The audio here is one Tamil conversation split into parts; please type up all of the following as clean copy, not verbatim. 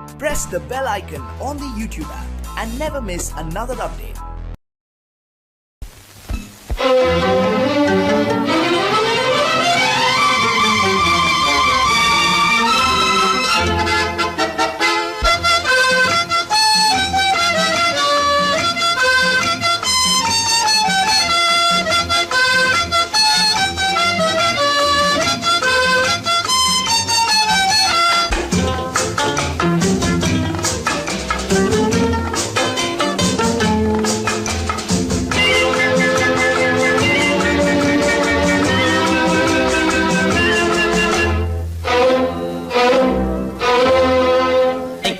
Press the bell icon on the YouTube app and never miss another update.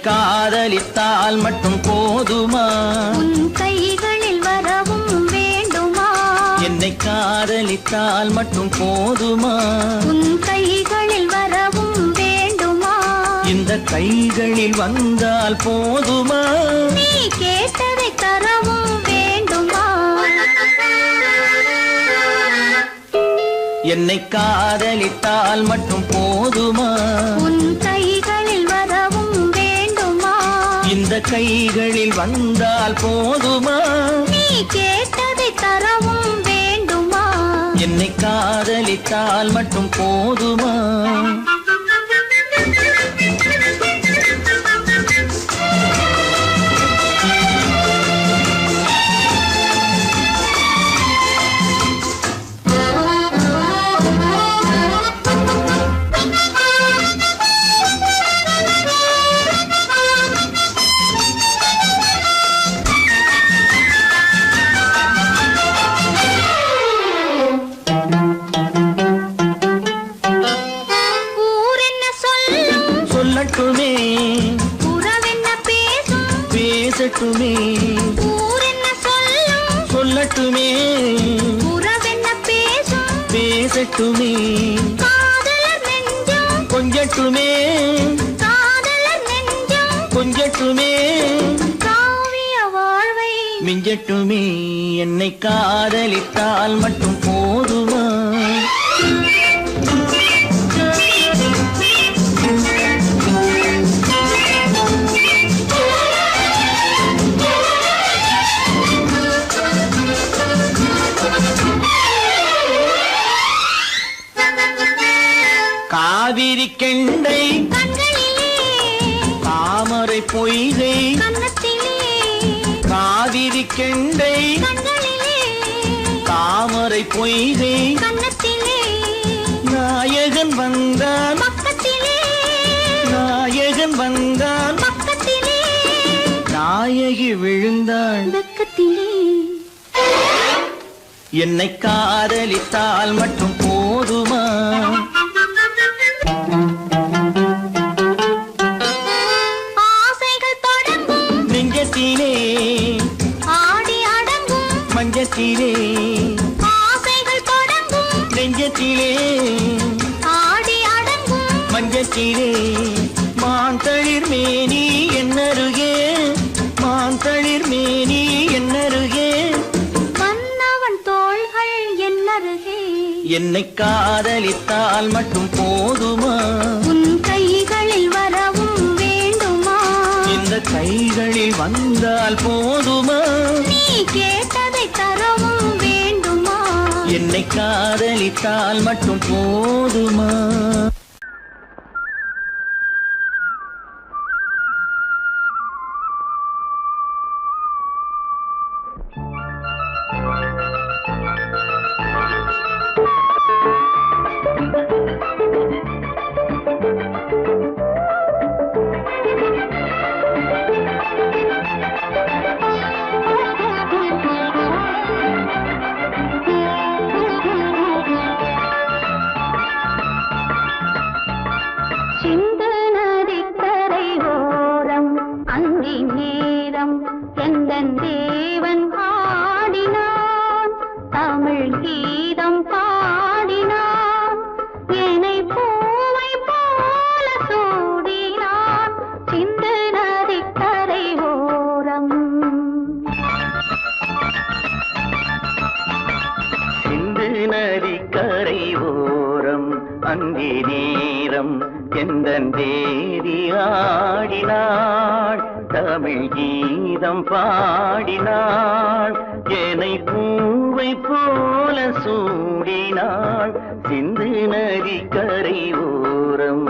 காதலித்தால் மட்டும் போதுமா? உன் கைகளில் வரவும் வேண்டுமா? என்னை காதலித்தால் மட்டும் போதுமா? உன் கைகளில் வரவும் வேண்டுமா? இந்த கைகளில் வந்தால் போதுமா? நீ கேட்டதை தரவும் வேண்டுமா? என்னை காதலித்தால் மட்டும் போதுமா? உன் கைகளில் வரவும் இந்த கைகளில் வந்தால் போதுமா? நீ கேட்டதை தரவும் வேண்டுமா? என்னை காதலித்தால் மட்டும் போதுமா? சொல்லட்டுமே உறவென்ன பேசும் பேசட்டுமே ஊரென்ன சொல்லும் சொல்லட்டுமே உறவென்ன பேசும் பேசட்டுமே காதலர் நெஞ்சம் கொஞ்சட்டுமே காதலர் நெஞ்சம் கொஞ்சட்டுமே காவிய வாழ்வை மிஞ்சட்டுமே. என்னை காதலித்தால் மட்டும் போதுமா? காவிரி கெண்டை கண்களிலே தாமரை பொய்கை கன்னத்திலே காவிரி கெண்டை கண்களிலே தாமரை பொய்கை கன்னத்திலே நாயகன் வந்தான் பக்கத்திலே நாயகன் வந்தான் பக்கத்திலே நாயகி விழுந்தாள் பக்கத்திலே. என்னை காதலித்தால் மட்டும் போதுமா? ஆசைகள் தொடங்கும் நெஞ்சத்திலே ஆடி அடங்கும் மஞ்சத்திலே ஆசைகள் தொடங்கும் நெஞ்சத்திலே ஆடி அடங்கும் மஞ்சத்திலே மாந்தளிர் மேனி என்னருகே மாந்தளிர் மேனி என்னருகே மன்னவன் தோள்கள் என்னருகே. என்னை காதலித்தால் மட்டும் போதுமா? உன் கைகளில் வரவும் வேண்டுமா? இந்த கைகளில் வந்தால் போதுமா? நீ கேட்டதை தரவும் வேண்டுமா? என்னை காதலித்தால் மட்டும் போதுமா? சிந்து நதிக்கரை ஓரம் அந்தி நேரம் எந்தன் தேவன் ஆடினான் தமிழ் கீதம் பாடினான் என்னை பூவை போல சூடினான் சிந்து நதிக்கரை ஓரம். சிந்து நதிக்கரை ஓரம் அந்தி நேரம் எந்தன் தேவி ஆடினாள் தமிழ் கீதம் பாடினாள் என்னை பூவை போல சூடினாள் சிந்து நதி கரை ஓரம்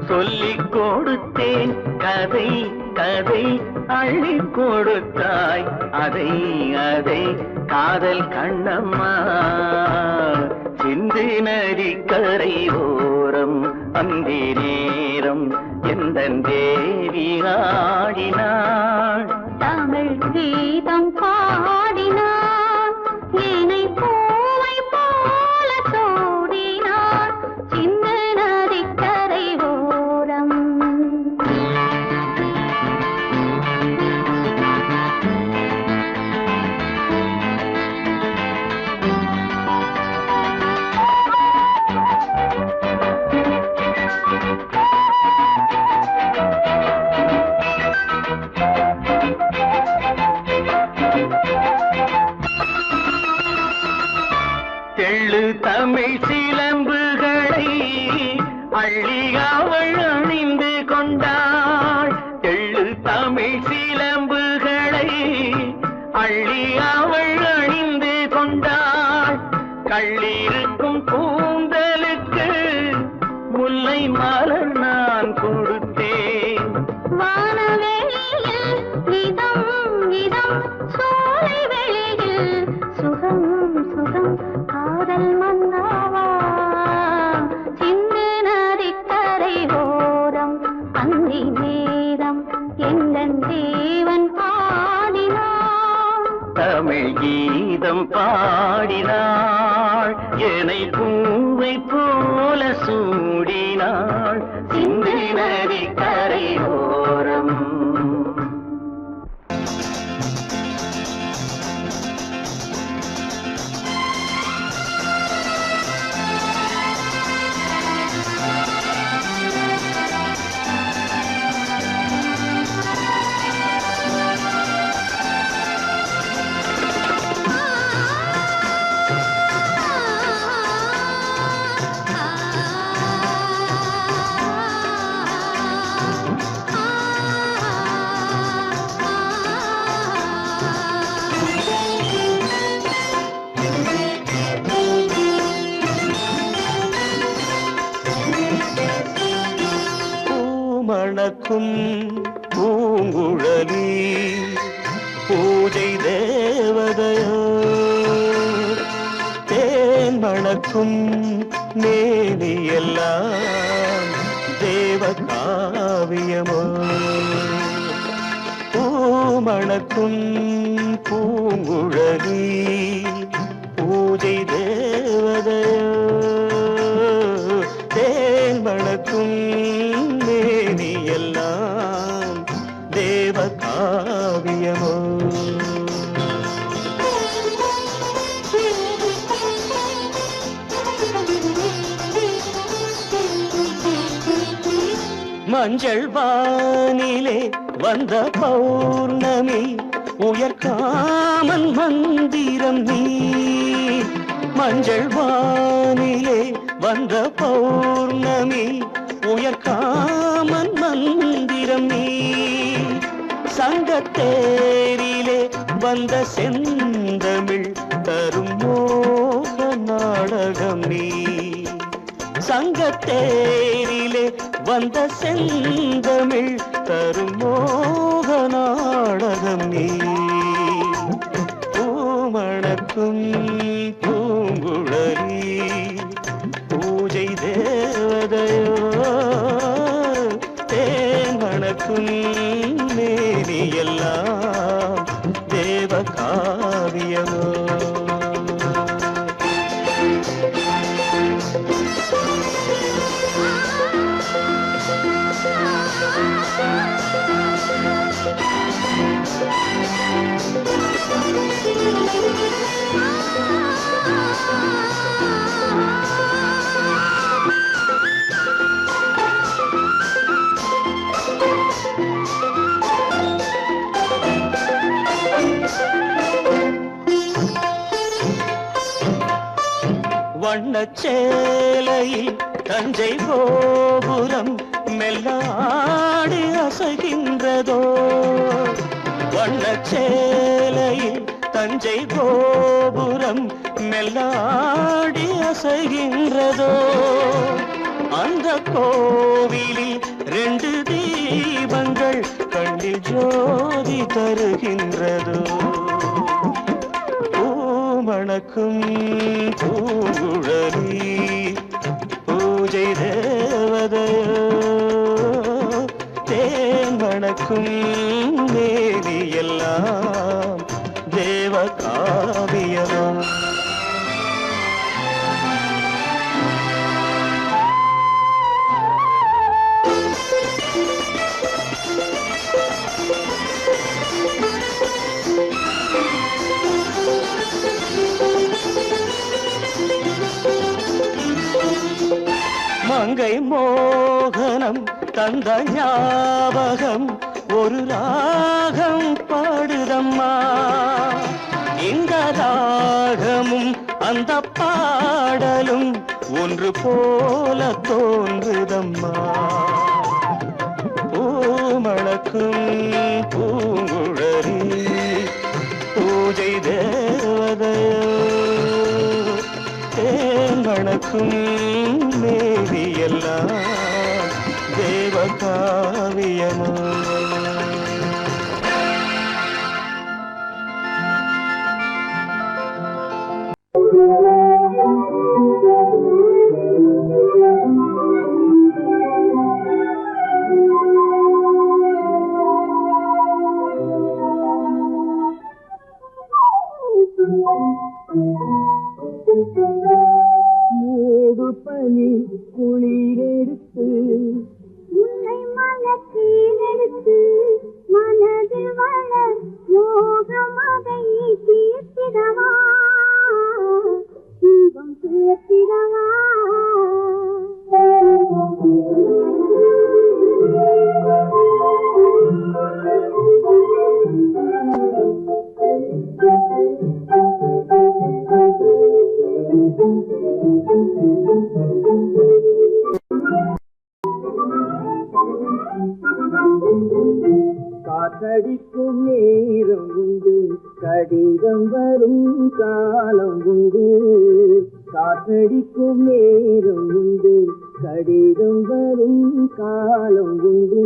சொல்லிக் கொடுத்தேன் கதை கதை அள்ளி கொடுத்தாய் அதை அதை காதல் கண்ணம்மா சிந்து நதி கரை ஓரம் அந்தி நேரம் எந்த தேவி ஆடினாள் தமிழ் கீதம் பாடினாள் என்னை பூவை போல சூடினாள் சிந்து நதி கரை ஓரம் தெள்ளு தமிழ் சிலம்புகளை அள்ளி அவள் அணிந்து கொண்டாள் தெள்ளு தமிழ் சிலம்புகளை அள்ளி அவள் அணிந்து கொண்டாள் கள்ளிருக்கும் கூந்தலுக்கு முல்லை மலர் நான் கொடுத்தேன் வானவெளியில் இதம் இதம் சோலை வெளியில் சுகம் சுகம் காதல் மன்னாவா சிந்து நதி கரை ஓரம் அந்தி நேரம் எந்தன் தேவன் ஆடினான் தமிழ் கீதம் பாடினாள் என்னை பூவை போல சூடினாள் சிந்து நதி கரை ஓரம் மணக்கும் பூங்குழலி பூஜை தேவதையோ தேன் மணக்கும் மேனியெல்லாம் தேவ காவியமோ பூமணக்கும் பூங்குழலி பூஜை தேவதையோ தேன் மணக்கும் எல்லாம் தேவ காவியமோ மஞ்சள் வானிலே வந்த பௌர்ணமி உயர்காமன் மந்திரம் நீ மஞ்சள் வானிலே வந்த பௌர்ணமி உயர்காமன் மந்திரம் நீ சங்கத்தேரிலே வந்த செந்தமிழ் தரும் மோக நாடகம் நீ சங்கத்தேரிலே வந்த செந்தமிழ் தரும் மோக நாடகம் நீ பூமணக்கும் பூங்குழலி பூஜை தேவ தேவதையோ தேன் மணக்கும் மேனி எல்லாம் தேவ காவியமோ வண்ணச்சேலையில் தஞ்சை கோபுரம் மெல்லாடி அசைகின்றதோ வண்ணச்சேலையில் தஞ்சை கோபுரம் மெல்லாடி அசைகின்றதோ அந்த கோவிலில் 2 தீபங்கள் கண்ணில் ஜோதி தருகின்றதோ மணக்கும் பூங்குழலி பூஜை தேவதையோ தேன் மணக்கும் மேனி எல்லாம் தேவ காவியமோ மங்கை மோகனம் தந்த ஞாபகம் ஒரு ராகம் பாடுதம்மா இந்த ராகமும் அந்த பாடலும் ஒன்று போல தோன்றுதம்மா பூமணக்கும் பூங்குழலி பூஜை தேவதையோ தேன் மணக்கும் மேவி எல்லாம் தேவ காவியமோ மூடு பனி குளிரெடுத்து உன்னை மனத்தீரெடுத்து மனதில் வளர் மோகம் அதை தீர்த்திடவா தீபம் சேர்த்திடவா காற்றடிக்கும் நேரம் உண்டு கடிதம் வரும் காலம் உண்டு காற்றடிக்கும் நேரம் உண்டு கடிதம் வரும் காலம் உண்டு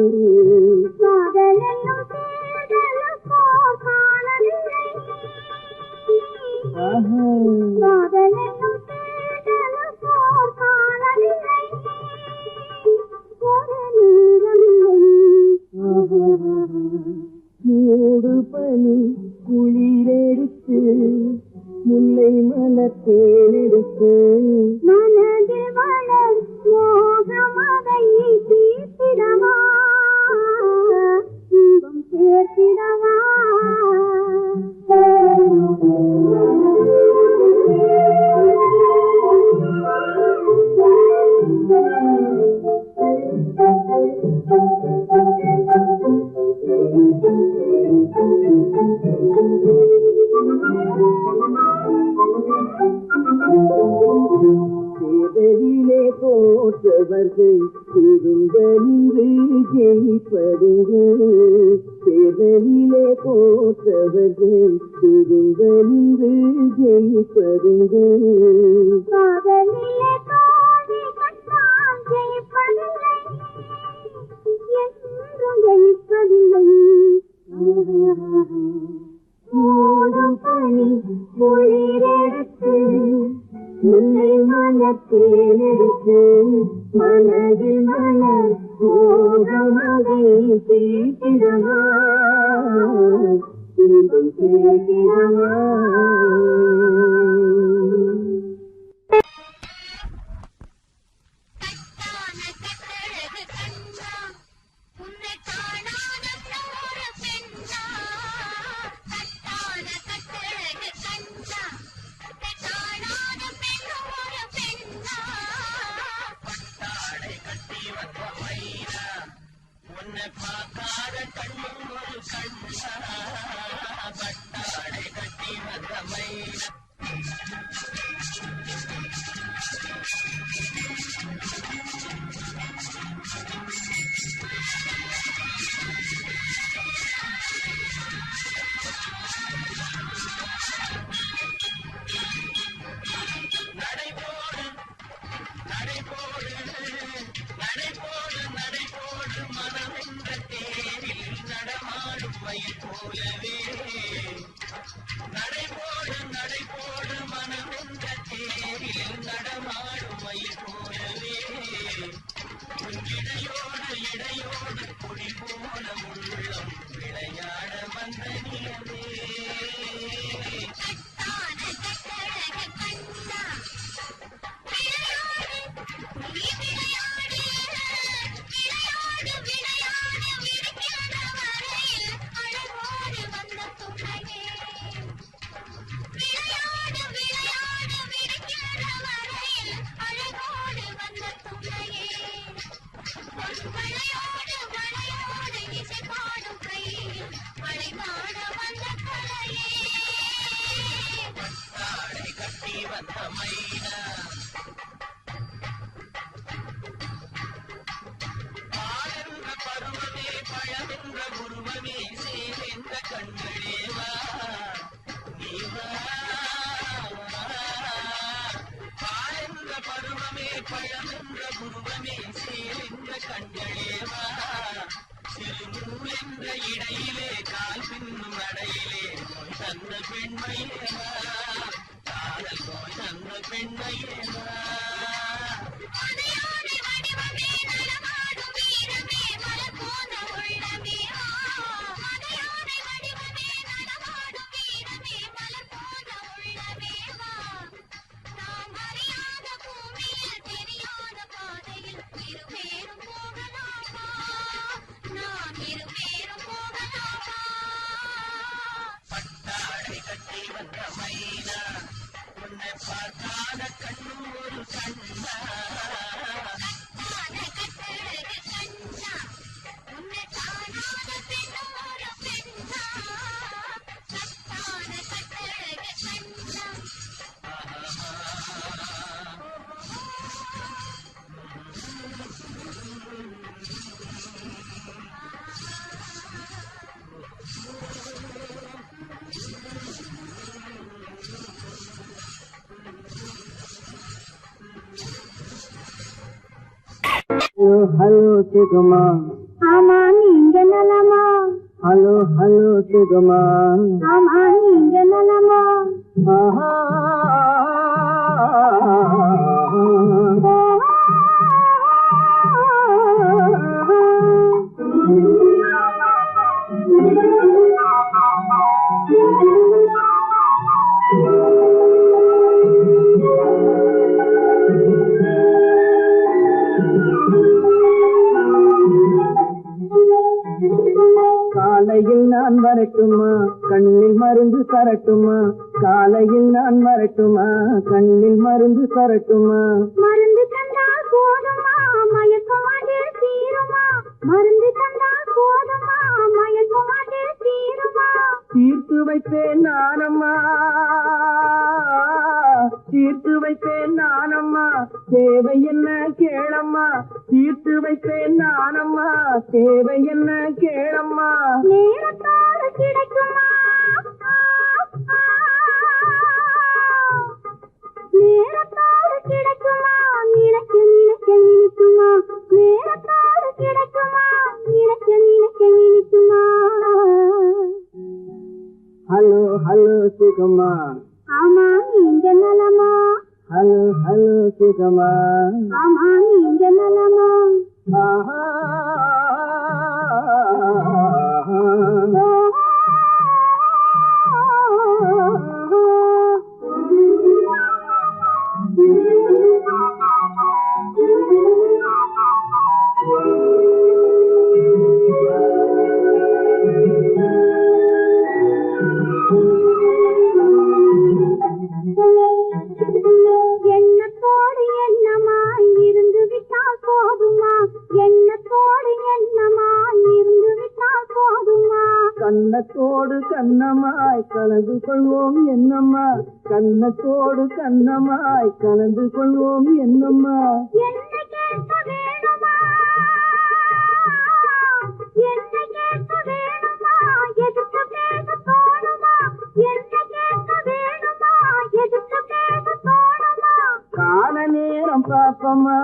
காதலென்னும் தேடலுக்கோர் காலமில்லை காதலென்னும் தேடலுக்கோர் காலமில்லை ஒரு நேரமில்லை மூடு பனி குளிரெடுத்து முல்லை மலத்தேனெடுத்து மனதில் வளர் மோகம் அதை தீர்த்திடவா தீபம் சேர்த்திடவா தேவரிலே தோற்றவர்கள் திருந்தலின்று ஜெயிப்பதுங்கு தேவரிலே தோற்றவர்கள் திருந்தலின்று ஜெயிப்பதுங்கு காதலிலே தோல்வி கண்டால் ஜெயிப்பதில்லை என்றும் ஜெயிப்பதில்லை மூடும் பனி குளிரெடுத்து முல்லை மலத்தேனெடுத்து மனதில் மலர் மோகமதை தீர்த்திடவா இன்பம் சேர்த்திடவா ஹலோ சுகமா ஆமா நீங்க நலமா ஹலோ ஹலோ சுகமா ஆமா நீங்க நலமா ஆஹா காலையில் நான் வரட்டுமா கண்ணில் மருந்து தரட்டுமா காலையில் நான் வரட்டுமா கண்ணில் மருந்து தரட்டுமா மருந்து தந்தால் போதுமா மயக்கமாதே தீருமா மருந்து தந்தால் போதுமா மயக்கமாதே தீருமா தீர்த்து வைத்தேன் நானம்மா தீர்த்து வைத்தேன் நானம்மா தேவை என்ன கேளம்மா தீர்த்து வைத்தேன் நானம்மா தேவை என்ன கேளம்மா நேரத்தோடு கிடைக்குமா நேரத்தோடு கிடைக்குமா நினைக்க நினைக்க இனிக்குமா நேரத்தோடு கிடைக்குமா நினைக்க நினைக்க இனிக்குமா ஹலோ ஹலோ சுகமா ஆமா நீங்க நலமா ஹலோ ஹலோ சுகமா ஆமா நீங்க நலமா எண்ணத்தோடு எண்ணமாய் இருந்து விட்டால் போதுமா? எண்ணத்தோடு எண்ணமாய் இருந்து விட்டால் போதுமா? கண்ணத்தோடு கண்ணமாய் கலந்து கொள்வோம் என்னம்மா, கண்ணத்தோடு கண்ணமாய் கலந்து கொள்வோம் என்னம்மா. என்னை கேட்க வேணுமா? என்னை கேட்க வேணுமா? எதுக்கு பேச தோணுமா? என்னை கேட்க வேணுமா? எதுக்கு பேச தோணுமா? கால நேரம் பாப்பம்மா,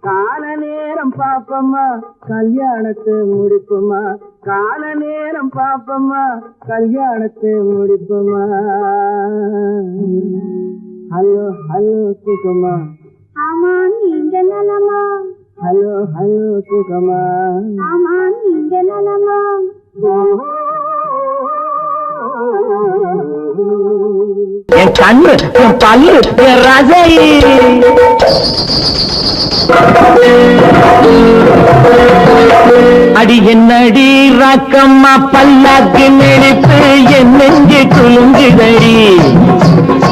கால நேரம் பாப்பம்மா, கல்யாணத்தை முடிப்புமா. கால நேரம் பாப்பம்மா, கல்யாணத்தை முடிப்புமா. ஹலோ ஹலோ சுகமா, ஆமா நீங்க நலமா? ஹலோ ஹலோ சுகமா, ஆமா நீங்க நலமா? என் கண்ணு, என் பல்லு, என் ரசை. அடி என்னடி ராக்கம்மா பல்லாக்கு நெடுப்பு என் நெஞ்சு குலுங்குதடி.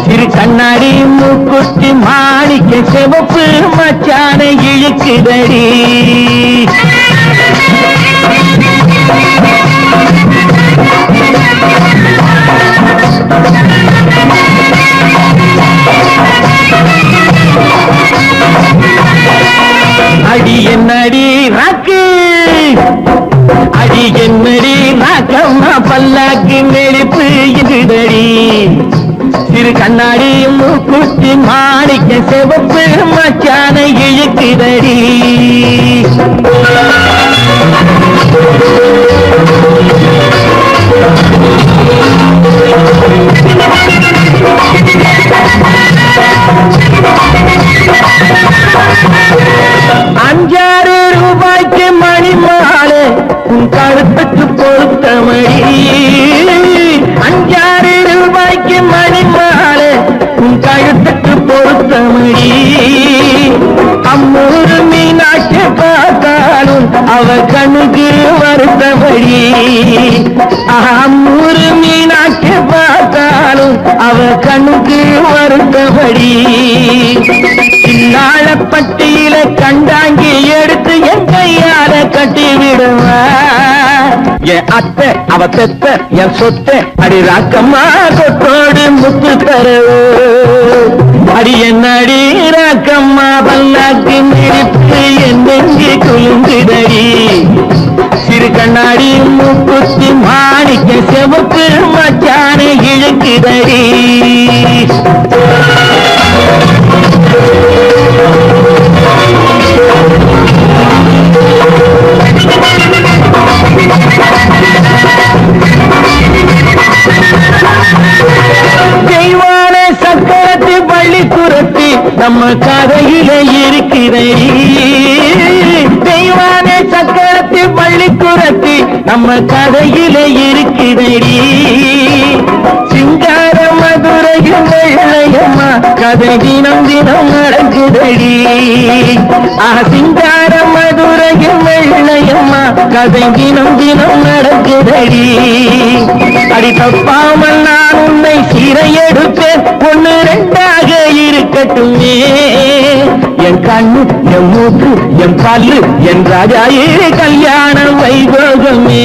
சிறு கண்ணாடி மூக்குத்தி மாணிக்க சிவப்பு மச்சான இழுக்குதடி. அடி என்னடி ராக்கு, அடி என்னடி ராக்கம்மா பல்லாக்கு நெருப்பு இதுதடி. சிறு கண்ணாடி மூக்குத்தி மாணிக்க சிவப்பு மச்சான இழுக்குதடி. அஞ்சாறு ரூபாய்க்கு மணி மாலை உன் கழுத்துக்கு பொருத்தமடி. அஞ்சாறு ரூபாய்க்கு மணி மாலை உன் கழுத்துக்கு பொருத்தமடி. அம்மூரு மீனாட்சி பார்த்தாலும் அவ கண்ணுக்கு வருத்தபடி. அம்மூரு மீனாட்சி பார்த்தாலும் அவ கண்ணுக்கு வருத்தபடி. சின்னாளப்பட்டியில கண்டாங்கி எடுத்து என் கையால கட்டி விடுவா. என் அத்தை அவ பெத்த என் சொத்தை அடி ராக்கம்மா கொத்தோடு முத்து தரவு. அடி என்னடி ராக்கம்மா பல்லாக்கு நெருப்பு என் நெஞ்சு குலுங்குதடி. சிறு கண்ணாடி மூக்குத்தி மாணிக்க சிவப்பு மச்சான இழுக்குதடி. தெய்வான சக்கரத்து பள்ளி துரத்தி நம்ம கதையில இருக்கிறடி. தெய்வான சக்கரத்து பள்ளி துரத்தி நம்ம கதையில இருக்கிறடி. சிங்கார மதுரையும் வெள்ளையம்மா கதை தினம் தினம் நடக்குதடி. சிங்கார மதுரையும் வெள்ளையம்மா கதை தினம் தினம் நடக்குதடி. அடி தப்பாமல் நான் உன்னை சீரை எடுப்பேன், ஒண்ணு ரெண்டாக இருக்கட்டுமே. என் கண்ணு, என் மூக்கு, என் பல்லு, என் ராஜாயே கல்யாண வைபோகமே.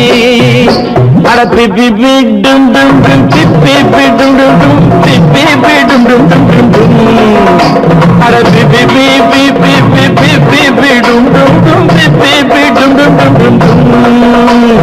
அட பிப்பி பிடும் டும் டும் பிப்பி பிடும் டும் டும் பிப்பி பிடும் டும் டும் டும் டும். அட பிப்பி பிப்பி பிப்பி பிப்பி பிடும் டும் டும் பிப்பி பிடும் டும் டும் டும் டும்.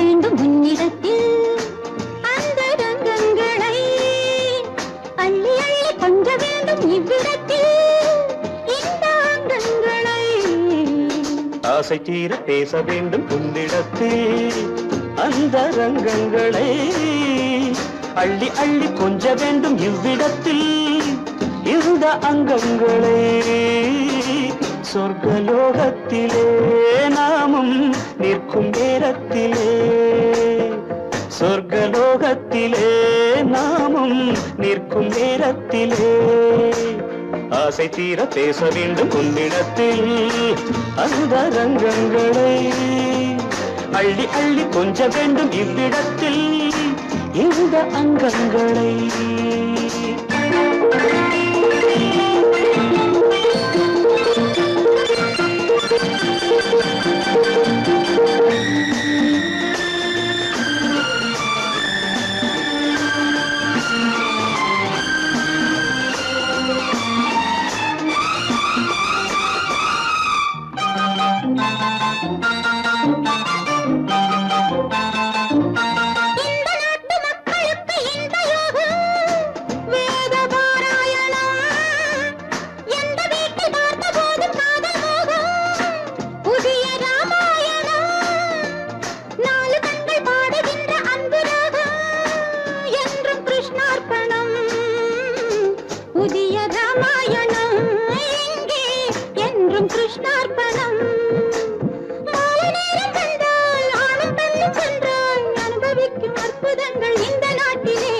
வேண்டும் உன்னிடத்தில் அந்த ரங்கங்களை அள்ளி அள்ளி கொஞ்ச வேண்டும் இவ்விடத்தில் இந்த அங்கங்களை ஆசை தீர பேச வேண்டும் உன்னிடத்தில் அந்த ரங்கங்களை அள்ளி அள்ளி கொஞ்ச வேண்டும் இவ்விடத்தில் இந்த அங்கங்களை சொர்க்கலோகத்திலே நாமும் நிற்கும் நேரத்திலே சொர்க்கலோகத்திலே நாமும் நிற்கும் நேரத்திலே ஆசை தீர பேச வேண்டும் உன்னிடத்தில் அந்த ரங்கங்களை அள்ளி அள்ளி கொஞ்ச வேண்டும் இவ்விடத்தில் இந்த அங்கங்களை புதிய ராமாயணம் எங்கே என்றும் கிருஷ்ணார்ப்பணம் மாலை நேரம் வந்தால் ஆணும் பெண்ணும் சென்றால் அனுபவிக்கும் அற்புதங்கள் இந்த நாட்டிலே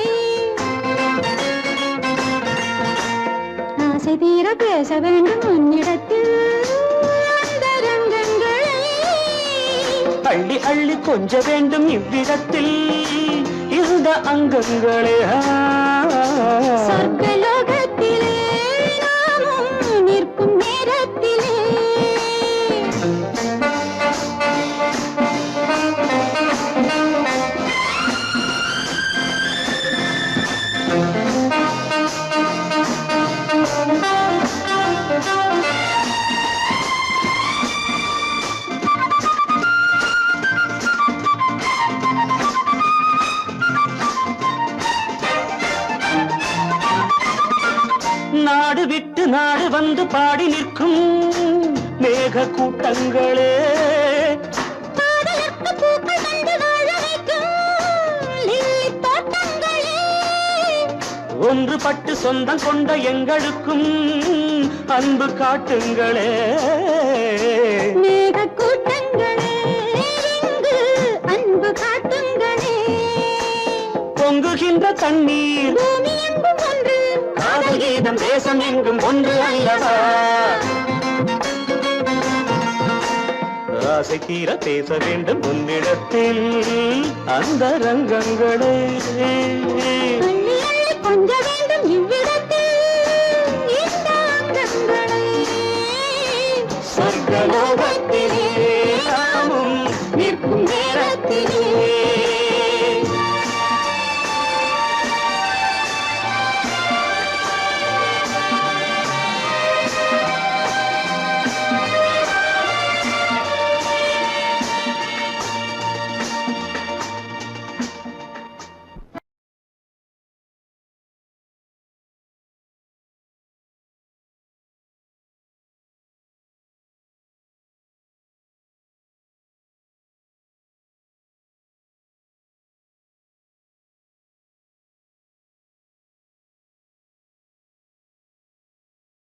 ஆசை தீர பேச வேண்டும் உன்னிடத்தில் அந்த ரங்கங்களை அள்ளி அள்ளி கொஞ்ச வேண்டும் இவ்விடத்தில் இந்த அங்கங்களே சொர்க்கலோகத்திலே நாமும் நிற்கும் நேரத்திலே நாடு விட்டு நாடு வந்து பாடி நிற்கும் மேக கூட்டங்களே ஒன்றுபட்டு சொந்தம் கொண்ட எங்களுக்கும் அன்பு காட்டுங்களே மேக கூட்டங்களே இங்கு அன்பு காட்டுங்களே பொங்குகின்ற தண்ணீர் பூமி எங்கும் ஒன்று காதல் கீதம் தேசம் எங்கும் ஒன்று அல்லவா ஆசை தீர பேச வேண்டும் உன்னிடத்தில் அந்த ரங்கங்களே அள்ளி அள்ளி கொஞ்ச வேண்டும்